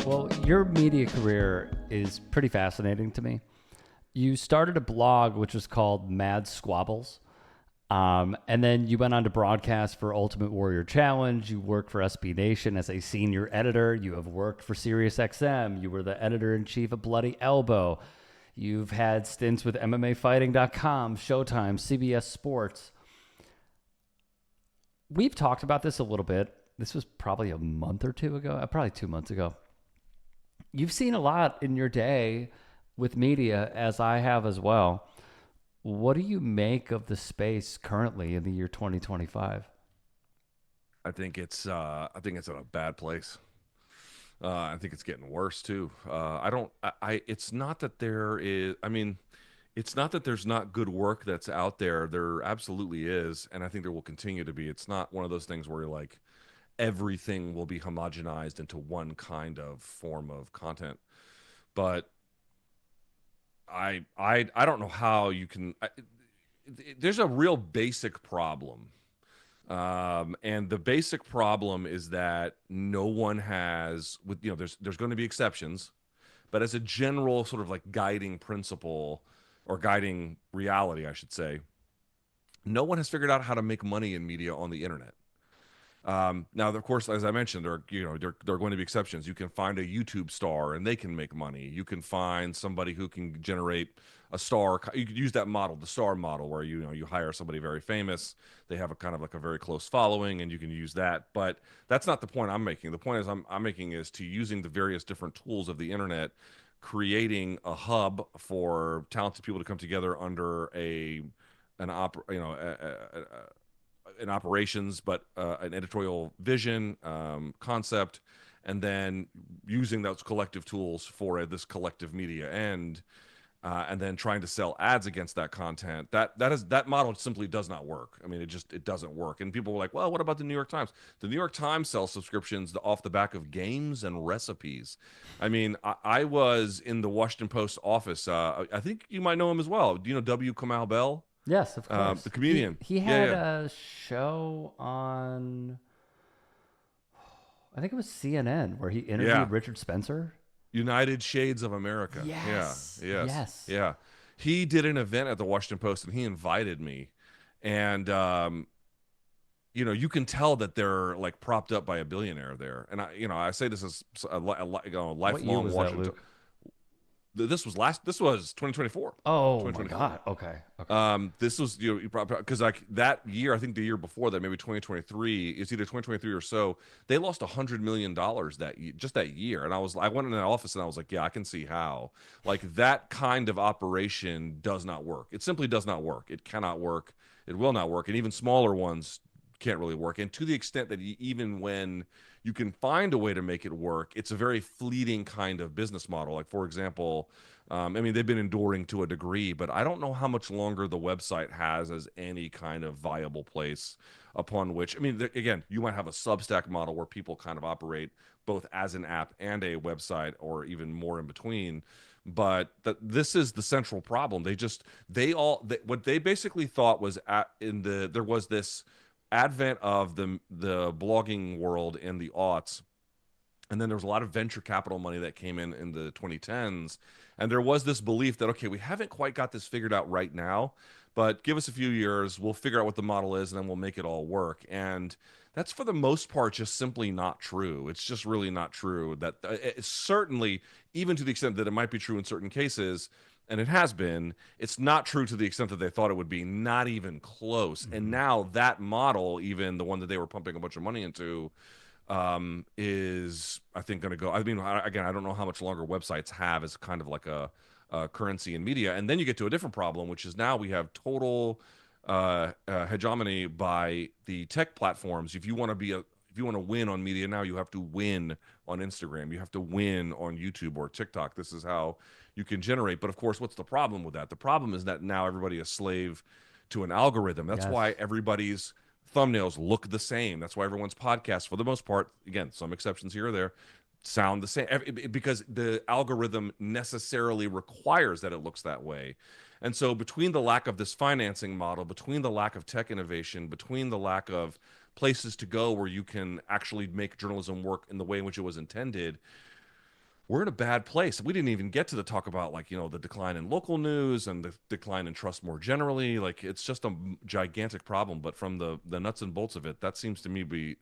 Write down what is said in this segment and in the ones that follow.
Well, your media career is pretty fascinating to me. You started a blog which was called Mad Squabbles. And then you went on to broadcast for Ultimate Warrior Challenge. You worked for SB Nation as a senior editor. You have worked for SiriusXM. You were the editor-in-chief of Bloody Elbow. You've had stints with MMAfighting.com, Showtime, CBS Sports. We've talked about this a little bit. This was probably a month or two ago, probably 2 months ago. You've seen a lot in your day with media, as I have as well. What do you make of the space currently in the year 2025? I think it's in a bad place. I think it's getting worse too. It's not that there is. I mean, it's not that there's not good work that's out there. There absolutely is, and I think there will continue to be. It's not one of those things where you're like everything will be homogenized into one kind of form of content. But I don't know how you can. There's a real basic problem, and the basic problem is that no one has. With there's going to be exceptions, but as a general sort of like guiding principle or guiding reality, I should say, no one has figured out how to make money in media on the internet. Now, of course, as I mentioned, there are going to be exceptions. You can find a YouTube star and they can make money. You can find somebody who can generate a star. You could use that model, the star model, where you hire somebody very famous. They have a kind of like a very close following, and you can use that. But that's not the point I'm making. The point I'm making is to using the various different tools of the internet, creating a hub for talented people to come together under an operations, but an editorial vision, concept, and then using those collective tools for this collective media end, and then trying to sell ads against that content. That model simply does not work. I mean, it doesn't work. And people were like, well, what about the New York Times? The New York Times sells subscriptions off the back of games and recipes. I mean, I was in the Washington Post office. I think you might know him as well. Do you know W. Kamau Bell? Yes, of course. The comedian. He Yeah, had yeah. a show on, I think it was CNN, where he Yeah. interviewed Richard Spencer. United Shades of America. Yes. Yeah. Yes. Yes. Yeah. He did an event at the Washington Post and he invited me. And you can tell that they're like propped up by a billionaire there. And I say this as a What year lifelong was that, Washington. Luke? This was 2024. Oh my 2024. God. Okay. Okay. This was because like that year, I think the year before that, maybe 2023, it's either 2023 or so. They lost $100 million just that year, and I went in that office and I was like, yeah, I can see how like that kind of operation does not work. It simply does not work. It cannot work. It will not work, and even smaller ones can't really work. And to the extent that even when you can find a way to make it work, it's a very fleeting kind of business model. Like, for example, I mean, they've been enduring to a degree, but I don't know how much longer the website has as any kind of viable place upon which, I mean, again, you might have a Substack model where people kind of operate both as an app and a website, or even more in between. But this is the central problem. What they basically thought was there was this advent of the blogging world in the aughts, and then there was a lot of venture capital money that came in the 2010s, and there was this belief that, okay, we haven't quite got this figured out right now, but give us a few years, we'll figure out what the model is, and then we'll make it all work. And that's for the most part just simply not true. It's just really not true. That it's certainly, even to the extent that it might be true in certain cases, and it has been, it's not true to the extent that they thought it would be, not even close. And now that model, even the one that they were pumping a bunch of money into, is, I think, going to go. I mean, again, I don't know how much longer websites have as kind of like a currency in media. And then you get to a different problem, which is now we have total hegemony by the tech platforms. If you want to win on media now, you have to win on Instagram. You have to win on YouTube or TikTok. This is how you can generate. But of course, what's the problem with that? The problem is that now everybody is slave to an algorithm. That's why everybody's thumbnails look the same. That's why everyone's podcasts, for the most part, again, some exceptions here or there, sound the same, because the algorithm necessarily requires that it looks that way. And so between the lack of this financing model, between the lack of tech innovation, between the lack of places to go where you can actually make journalism work in the way in which it was intended, we're in a bad place. We didn't even get to the talk about like, the decline in local news and the decline in trust more generally. Like it's just a gigantic problem. But from the nuts and bolts of it, that seems to me be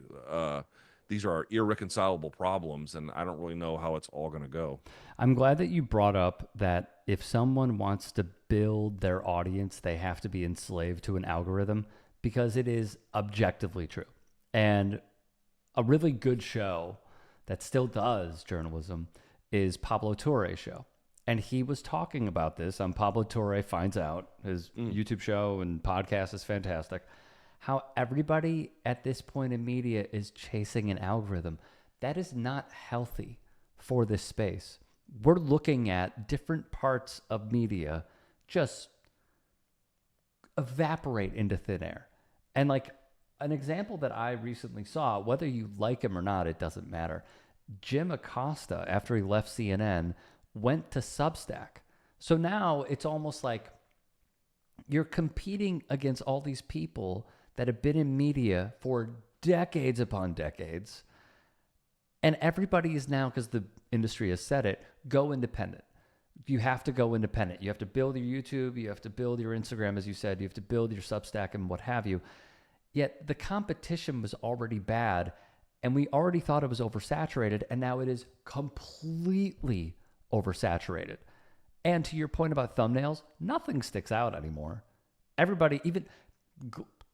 these are irreconcilable problems, and I don't really know how it's all going to go. I'm glad that you brought up that if someone wants to build their audience, they have to be enslaved to an algorithm, because it is objectively true. And a really good show that still does journalism is Pablo Torre's show. And he was talking about this on Pablo Torre Finds Out, his YouTube show and podcast is fantastic. How everybody at this point in media is chasing an algorithm. That is not healthy for this space. We're looking at different parts of media just evaporate into thin air. And like an example that I recently saw, whether you like him or not, it doesn't matter. Jim Acosta, after he left CNN, went to Substack. So now it's almost like you're competing against all these people that have been in media for decades upon decades. And everybody is now, because the industry has said it, go independent. You have to go independent. You have to build your YouTube. You have to build your Instagram, as you said. You have to build your Substack and what have you. Yet the competition was already bad, and we already thought it was oversaturated, and now it is completely oversaturated. And to your point about thumbnails, nothing sticks out anymore. Everybody, even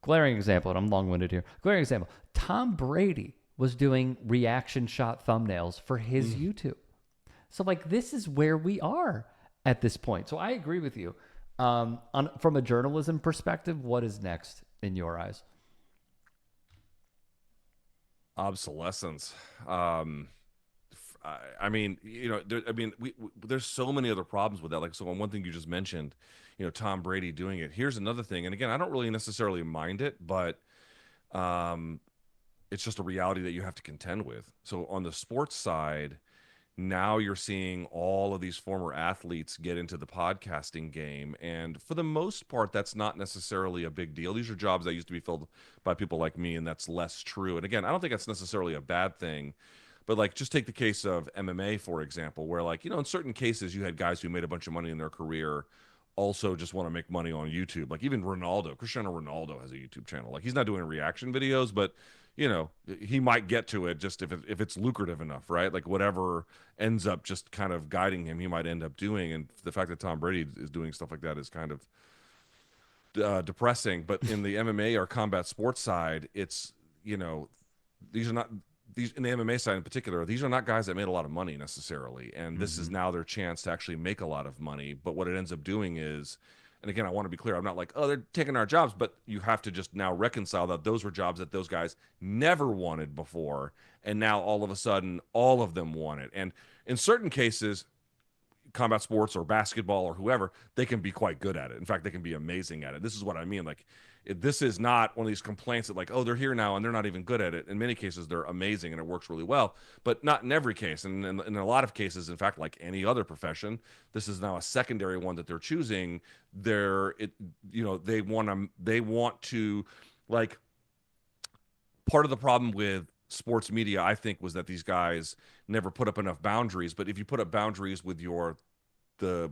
glaring example, and I'm long-winded here. Glaring example, Tom Brady was doing reaction shot thumbnails for his YouTube. So like this is where we are at this point. So I agree with you. From a journalism perspective, what is next in your eyes? Obsolescence. I mean, there's so many other problems with that. Like, so on one thing you just mentioned, Tom Brady doing it. Here's another thing, and again, I don't really necessarily mind it, but it's just a reality that you have to contend with. So on the sports side, now you're seeing all of these former athletes get into the podcasting game, and for the most part, that's not necessarily a big deal. These are jobs that used to be filled by people like me, and that's less true. And again, I don't think that's necessarily a bad thing. But like, just take the case of MMA, for example, where like, in certain cases you had guys who made a bunch of money in their career also just want to make money on YouTube. Like even Cristiano Ronaldo has a YouTube channel. Like he's not doing reaction videos, but he might get to it just if it's lucrative enough, right? Like whatever ends up just kind of guiding him, he might end up doing. And the fact that Tom Brady is doing stuff like that is kind of depressing. But in the MMA or combat sports side, it's, these are not, these in the MMA side in particular, these are not guys that made a lot of money necessarily. And this is now their chance to actually make a lot of money. But what it ends up doing is, and again, I want to be clear, I'm not like, oh, they're taking our jobs, but you have to just now reconcile that those were jobs that those guys never wanted before. And now all of a sudden, all of them want it. And in certain cases, combat sports or basketball or whoever, they can be quite good at it. In fact, they can be amazing at it. This is what I mean. Like, this is not one of these complaints that like, oh, they're here now and they're not even good at it. In many cases, they're amazing and it works really well, but not in every case. And in a lot of cases, in fact, like any other profession, this is now a secondary one that they're choosing. They want to like, part of the problem with sports media, I think, was that these guys never put up enough boundaries. But if you put up boundaries with the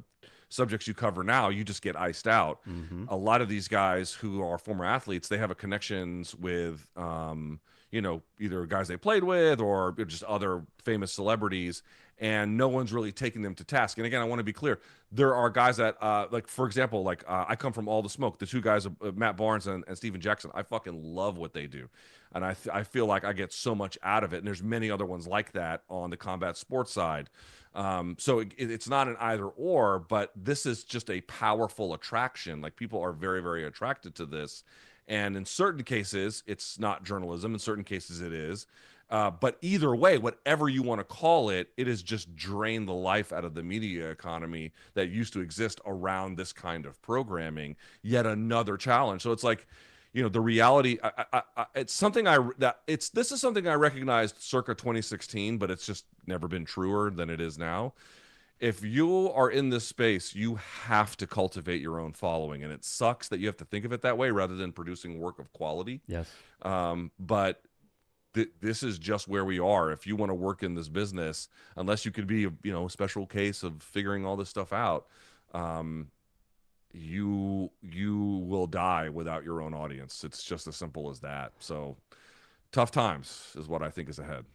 subjects you cover now, you just get iced out. A lot of these guys who are former athletes, they have a connections with, either guys they played with or just other famous celebrities, and no one's really taking them to task. And again, I want to be clear. There are guys that, like, for example, like I come from All the Smoke, the two guys, Matt Barnes and Steven Jackson. I fucking love what they do. And I feel like I get so much out of it. And there's many other ones like that on the combat sports side. So it's not an either or, but this is just a powerful attraction. Like people are very, very attracted to this. And in certain cases, it's not journalism. In certain cases, it is. But either way, whatever you want to call it, it has just drained the life out of the media economy that used to exist around this kind of programming. Yet another challenge. So it's like, the reality. It's something this is something I recognized circa 2016, but it's just never been truer than it is now. If you are in this space, you have to cultivate your own following, and it sucks that you have to think of it that way rather than producing work of quality. Yes. But this is just where we are. If you want to work in this business, unless you could be a special case of figuring all this stuff out, you will die without your own audience. It's just as simple as that. So tough times is what I think is ahead.